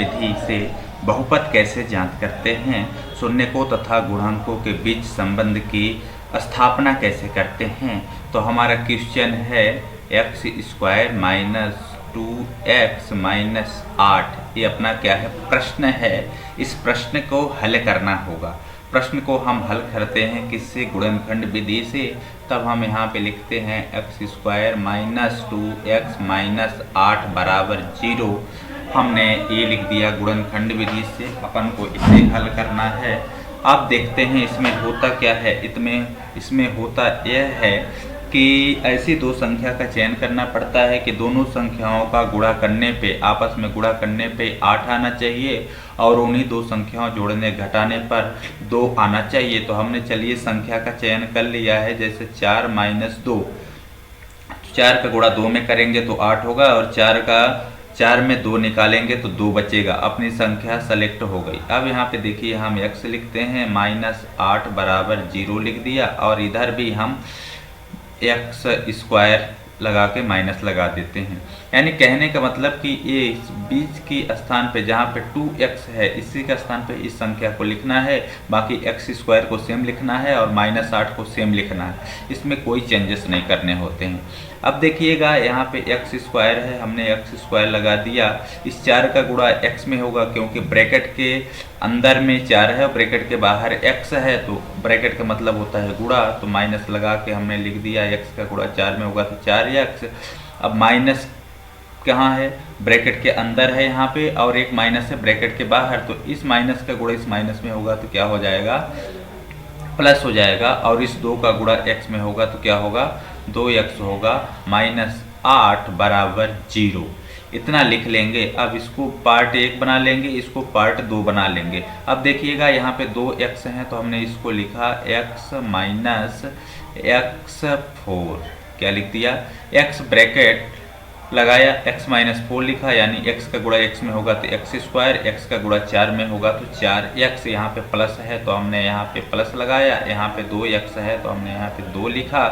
विधि से बहुपद कैसे ज्ञात करते हैं, शून्यकों तथा गुणांकों के बीच संबंध की स्थापना कैसे करते हैं। तो हमारा क्वेश्चन है x² - 2x - 8, ये अपना क्या है, प्रश्न है। इस प्रश्न को हल करना होगा। प्रश्न को हम हल करते हैं किससे, गुणनखंड विधि से। तब हम यहाँ पे लिखते हैं x² - 2x - 8 बराबर 0। हमने ये लिख दिया गुणनखंड विधि से, अपन को इसे हल करना है। आप देखते हैं इसमें होता क्या है, इसमें होता यह है कि ऐसी दो संख्या का चयन करना पड़ता है कि दोनों संख्याओं का गुणा करने पे, आपस में गुणा करने पे 8 आना चाहिए और उन्हीं दो संख्याओं जोड़ने घटाने पर 2 आना चाहिए। तो हमने चलिए संख्या का चयन कर लिया है, जैसे 4 - 2, 4 का गुणा 2 में करेंगे तो 8 होगा और 4 में 2 निकालेंगे तो 2 बचेगा। अपनी संख्या सेलेक्ट हो गई। अब यहाँ पे देखिए हम x लिखते हैं, -8 बराबर 0 लिख दिया और इधर भी हम x² लगा के माइनस लगा देते हैं। यानी कहने का मतलब कि ये इस बीच की स्थान पे जहाँ पे 2x है, इसी के स्थान पे इस संख्या को लिखना है, बाकी x² को सेम लिखना है और -8 को सेम लिखना है। इसमें कोई चेंजेस नहीं करने होते हैं। अब देखिएगा यहाँ पे x² है, हमने x² लगा दिया। इस 4 का गुणा x में होगा क्योंकि ब्रैकेट के अंदर में 4 है और ब्रैकेट के बाहर x है, तो ब्रैकेट का मतलब होता है गुणा। तो माइनस लगा के हमने लिख दिया x का गुणा 4 में होगा तो 4x। अब माइनस कहाँ है, ब्रैकेट के अंदर है यहाँ पे, और एक माइनस है ब्रैकेट के बाहर। तो इस माइनस का गुणा इस माइनस में होगा तो क्या हो जाएगा, प्लस हो जाएगा। और इस 2 का गुणा x में होगा तो क्या होगा, 2x होगा। -8 बराबर 0, इतना लिख लेंगे। अब इसको पार्ट 1 बना लेंगे, इसको पार्ट 2 बना लेंगे। अब देखिएगा यहाँ पे 2x हैं तो हमने इसको लिखा x - x4, क्या लिख दिया, x ब्रैकेट लगाया, x - 4 लिखा, यानी x का गुणा x में होगा तो x², x का गुणा 4 में होगा तो 4x। यहाँ पे प्लस है तो हमने यहाँ पे प्लस लगाया, यहाँ पे 2x है तो हमने यहाँ पे 2 लिखा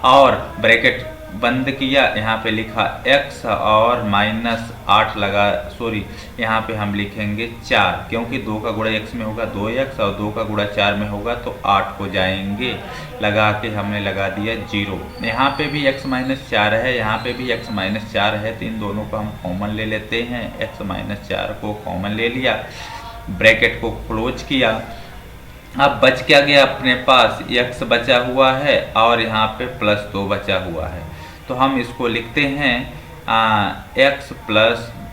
और ब्रैकेट बंद किया, यहाँ पे लिखा x और -8 लगा, सॉरी यहाँ पे हम लिखेंगे 4, क्योंकि 2 का गुणा x में होगा 2x और 2 का गुणा 4 में होगा तो 8 हो जाएंगे। लगा के हमने लगा दिया 0। यहाँ पे भी x - 4 है, यहाँ पे भी x - 4 है, तो इन दोनों को हम कॉमन ले लेते हैं। x - 4 को कॉमन ले लिया, ब्रैकेट को क्लोज किया। अब बच क्या गया अपने पास, x बचा हुआ है और यहाँ पे +2 बचा हुआ है। तो हम इसको लिखते हैं x +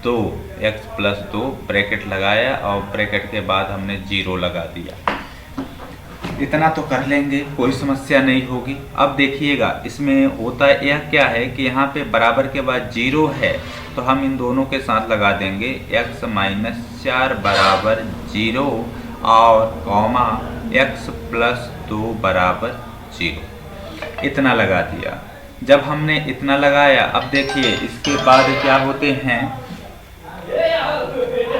2 ब्रैकेट लगाया और ब्रैकेट के बाद हमने 0 लगा दिया। इतना तो कर लेंगे, कोई समस्या नहीं होगी। अब देखिएगा इसमें होता यह क्या है कि यहाँ पे बराबर के बाद 0 है तो हम इन दोनों के साथ लगा देंगे x - 4 बराबर 0 और कॉमा x + 2 बराबर 0, इतना लगा दिया। जब हमने इतना लगाया, अब देखिए इसके बाद क्या होते हैं,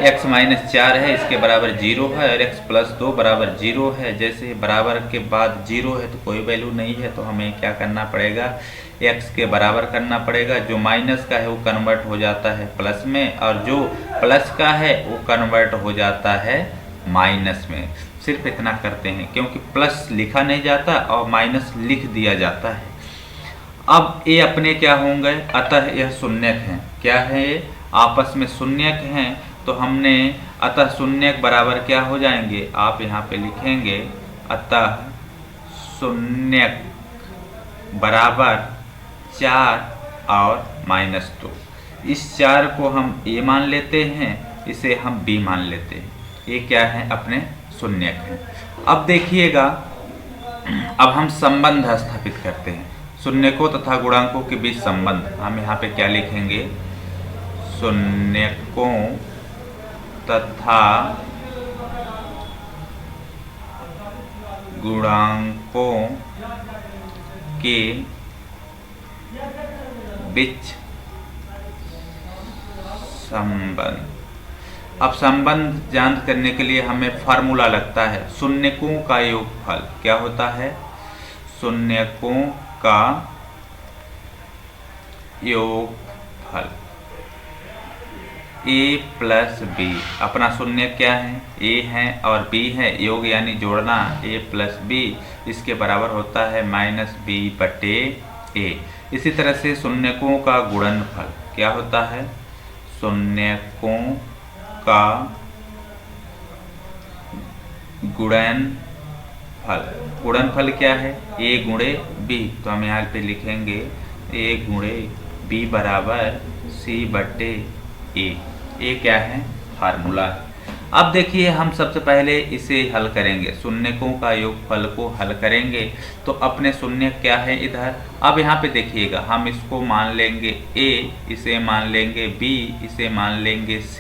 x - 4 है, इसके बराबर 0 है और x + 2 बराबर 0 है। जैसे बराबर के बाद 0 है तो कोई वैल्यू नहीं है, तो हमें क्या करना पड़ेगा, x के बराबर करना पड़ेगा। जो माइनस का है वो कन्वर्ट हो जाता है प्लस में और जो प्लस का है वो कन्वर्ट हो जाता है माइनस में। सिर्फ इतना करते हैं क्योंकि प्लस लिखा नहीं जाता और माइनस लिख दिया जाता है। अब ये अपने क्या होंगे, अतः यह शून्यक हैं। क्या है ये, आपस में शून्यक हैं। तो हमने अतः शून्यक बराबर क्या हो जाएंगे, आप यहाँ पे लिखेंगे अतः शून्यक बराबर 4 और -2। इस 4 को हम a मान लेते हैं, इसे हम b मान लेते हैं। ये क्या है, अपने शून्यक हैं। अब देखिएगा, अब हम संबंध स्थापित करते हैं, शून्यकों तथा गुणांकों के बीच संबंध। हम यहाँ पे क्या लिखेंगे, शून्यकों तथा गुणांकों के बीच संबंध। अब संबंध ज्ञात करने के लिए हमें फार्मूला लगता है, शून्यकों का योगफल। क्या होता है, शून्यकों का योगफल ए प्लस बी, अपना शून्य क्या है, ए है और बी है, योग यानी जोड़ना, ए प्लस बी इसके बराबर होता है माइनस बी बटे ए। इसी तरह से शून्यकों का गुणनफल क्या होता है, शून्यकों का गुणनफल क्या है, ए गुणे बी, तो हम यहाँ पे लिखेंगे ए गुणे बी बराबर सी बटे ए क्या है, फार्मूला है। अब देखिए हम सबसे पहले इसे हल करेंगे, शून्यकों का योगफल को हल करेंगे। तो अपने शून्य क्या है इधर, अब यहाँ पे देखिएगा हम इसको मान लेंगे a, इसे मान लेंगे b, इसे मान लेंगे c।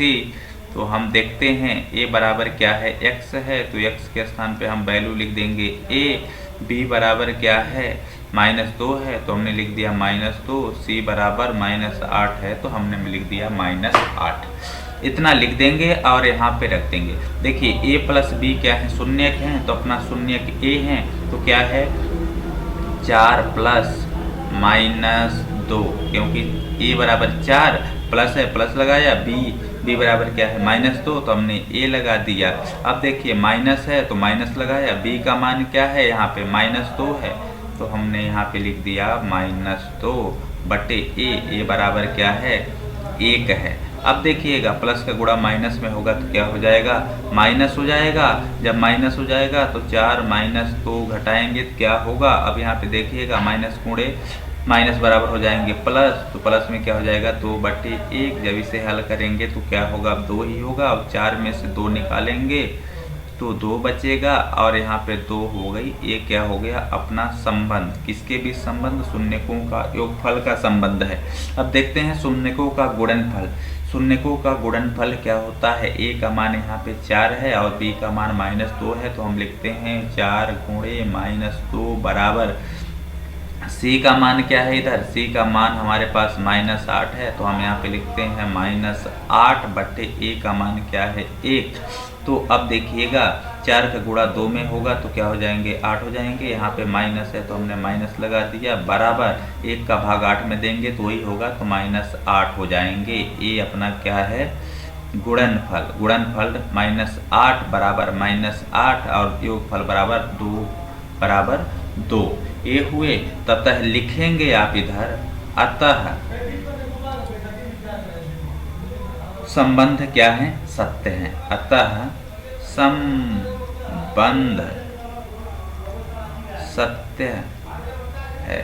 तो हम देखते हैं a बराबर क्या है, x है, तो x के स्थान पे हम वैल्यू लिख देंगे a। b बराबर क्या है, -2 है, तो हमने लिख दिया -2। c बराबर -8 है, तो हमने लिख दिया -8। इतना लिख देंगे और यहाँ पे रख देंगे। देखिए a प्लस बी क्या है, शून्यक है, तो अपना शून्यक a है, तो क्या है 4 प्लस -2, क्योंकि a बराबर 4 प्लस है, प्लस लगाया, b बराबर क्या है -2, तो हमने a लगा दिया। अब देखिए माइनस है तो माइनस लगाया, b का मान क्या है यहाँ पे -2 है, तो हमने यहाँ पे लिख दिया -2 बटे a बराबर क्या है 1 है। अब देखिएगा प्लस का गुणा माइनस में होगा तो क्या हो जाएगा, माइनस हो जाएगा। जब माइनस हो जाएगा तो 4 -2 घटाएंगे तो क्या होगा, अब यहाँ पे देखिएगा माइनस गुणे माइनस बराबर हो जाएंगे प्लस, तो प्लस में क्या हो जाएगा 2 बटे 1। जब इसे हल करेंगे तो क्या होगा, 2 ही होगा। अब 4 में से 2 निकालेंगे तो 2 बचेगा और यहाँ पे 2 हो गई। ये क्या हो गया अपना संबंध, किसके बीच संबंध, शून्यकों का योगफल का संबंध है। अब देखते हैं शून्यकों का गुणनफल। शून्यकों का गुणनफल क्या होता है, a का मान यहाँ पे 4 है और b का मान -2 है, तो हम लिखते हैं 4 गुणे -2 बराबर c का मान क्या है इधर, c का मान हमारे पास -8 है, तो हम यहाँ पे लिखते हैं -8 बटे a का मान क्या है 1। तो अब देखिएगा 4 का गुणा 2 में होगा तो क्या हो जाएंगे 8 हो जाएंगे। यहाँ पे माइनस है तो हमने माइनस लगा दिया, बराबर 1 का भाग 8 में देंगे तो वही होगा, तो -8 हो जाएंगे। ये अपना क्या है गुणनफल, गुणनफल -8 बराबर -8 और योगफल बराबर 2 ये हुए। ततः लिखेंगे आप इधर, अतः संबंध क्या है, सत्य है। अतः संबंध सत्य है।